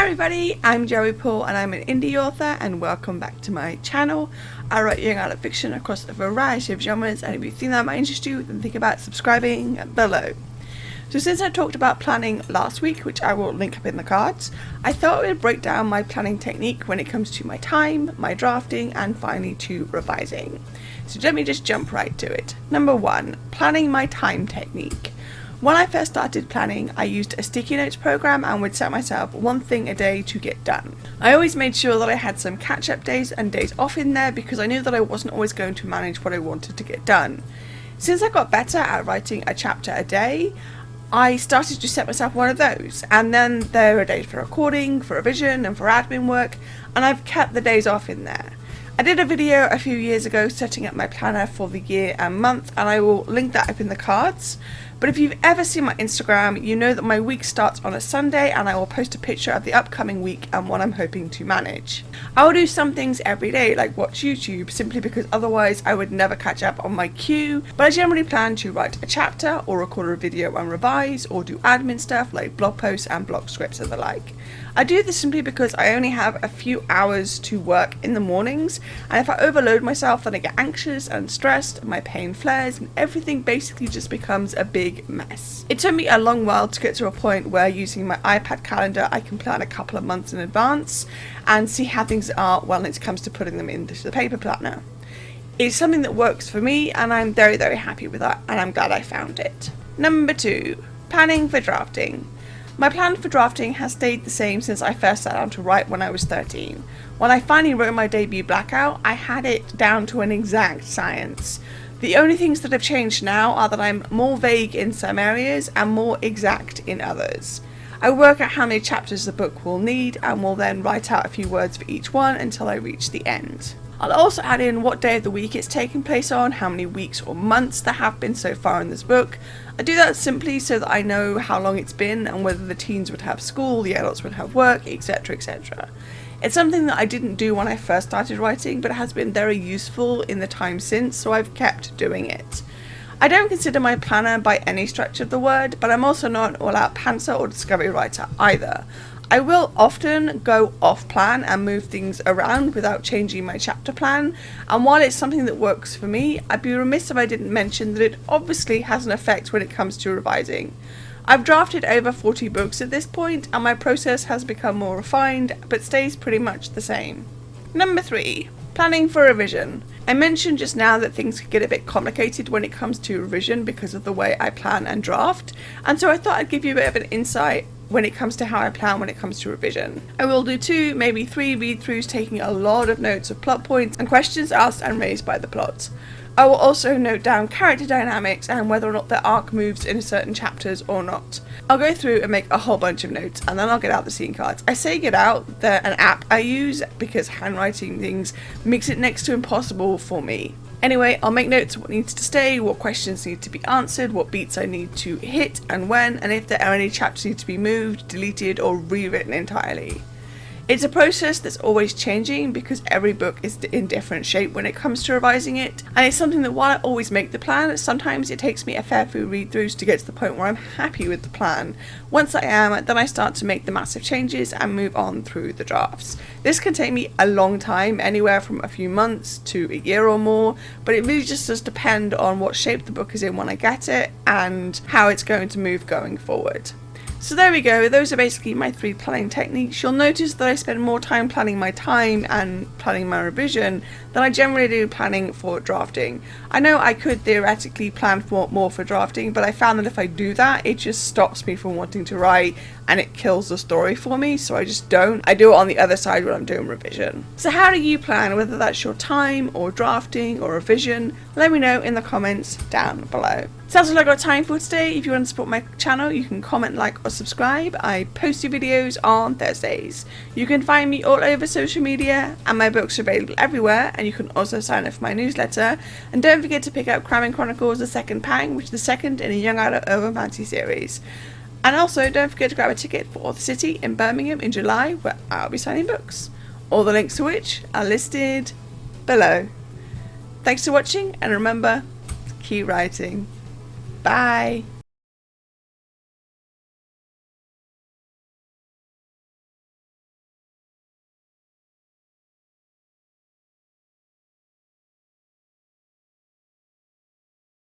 everybody, I'm Joey Paul and I'm an indie author, and welcome back to my channel. I write young adult fiction across a variety of genres, and if you think that might interest you, then think about subscribing below. So since I talked about planning last week, which I will link up in the cards, I thought I would break down my planning technique when it comes to my time, my drafting, and finally to revising. So let me just jump right to it. Number 1, planning my time technique. When I first started planning, I used a sticky notes program and would set myself one thing a day to get done. I always made sure that I had some catch-up days and days off in there because I knew that I wasn't always going to manage what I wanted to get done. Since I got better at writing a chapter a day, I started to set myself one of those, and then there are days for recording, for revision and for admin work, and I've kept the days off in there. I did a video a few years ago setting up my planner for the year and month, and I will link that up in the cards. But if you've ever seen my Instagram, you know that my week starts on a Sunday, and I will post a picture of the upcoming week and what I'm hoping to manage. I will do some things every day, like watch YouTube, simply because otherwise I would never catch up on my queue, but I generally plan to write a chapter or record a video and revise, or do admin stuff like blog posts and blog scripts and the like. I do this simply because I only have a few hours to work in the mornings, and if I overload myself then I get anxious and stressed, my pain flares, and everything basically just becomes a big mess. It took me a long while to get to a point where using my iPad calendar I can plan a couple of months in advance and see how things are when it comes to putting them into the paper planner. It's something that works for me, and I'm very happy with that, and I'm glad I found it. Number 2, planning for drafting. My plan for drafting has stayed the same since I first sat down to write when I was 13. When I finally wrote my debut Blackout, I had it down to an exact science. The only things that have changed now are that I'm more vague in some areas and more exact in others. I work out how many chapters the book will need and will then write out a few words for each one until I reach the end. I'll also add in what day of the week it's taking place on, how many weeks or months there have been so far in this book. I do that simply so that I know how long it's been and whether the teens would have school, the adults would have work, etc, etc. It's something that I didn't do when I first started writing, but it has been very useful in the time since, so I've kept doing it. I don't consider my planner by any stretch of the word, but I'm also not an all-out pantser or discovery writer either. I will often go off plan and move things around without changing my chapter plan, and while it's something that works for me, I'd be remiss if I didn't mention that it obviously has an effect when it comes to revising. I've drafted over 40 books at this point, and my process has become more refined, but stays pretty much the same. Number 3, planning for revision. I mentioned just now that things could get a bit complicated when it comes to revision because of the way I plan and draft, and so I thought I'd give you a bit of an insight when it comes to how I plan when it comes to revision. I will do 2, maybe 3 read-throughs taking a lot of notes of plot points and questions asked and raised by the plot. I will also note down character dynamics and whether or not their arc moves in certain chapters or not. I'll go through and make a whole bunch of notes, and then I'll get out the scene cards. I say get out, they're an app I use because handwriting things makes it next to impossible for me. Anyway, I'll make notes of what needs to stay, what questions need to be answered, what beats I need to hit and when, and if there are any chapters need to be moved, deleted or rewritten entirely. It's a process that's always changing because every book is in different shape when it comes to revising it, and it's something that while I always make the plan, sometimes it takes me a fair few read-throughs to get to the point where I'm happy with the plan. Once I am, then I start to make the massive changes and move on through the drafts. This can take me a long time, anywhere from a few months to a year or more, but it really just does depend on what shape the book is in when I get it and how it's going to move going forward. So there we go, those are basically my 3 planning techniques. You'll notice that I spend more time planning my time and planning my revision than I generally do planning for drafting. I know I could theoretically plan more for drafting, but I found that if I do that, it just stops me from wanting to write and it kills the story for me, so I just don't. I do it on the other side when I'm doing revision. So how do you plan, whether that's your time or drafting or revision? Let me know in the comments down below. So that's all I got time for today. If you want to support my channel, you can comment, like or subscribe. I post new videos on Thursdays. You can find me all over social media, and my books are available everywhere, and you can also sign up for my newsletter. And don't forget to pick up Cramming Chronicles: The Second Pang, which is the second in a young adult urban fantasy series. And also don't forget to grab a ticket for Author City in Birmingham in July, where I'll be signing books. All the links to which are listed below. Thanks for watching, and remember, keep writing. Bye.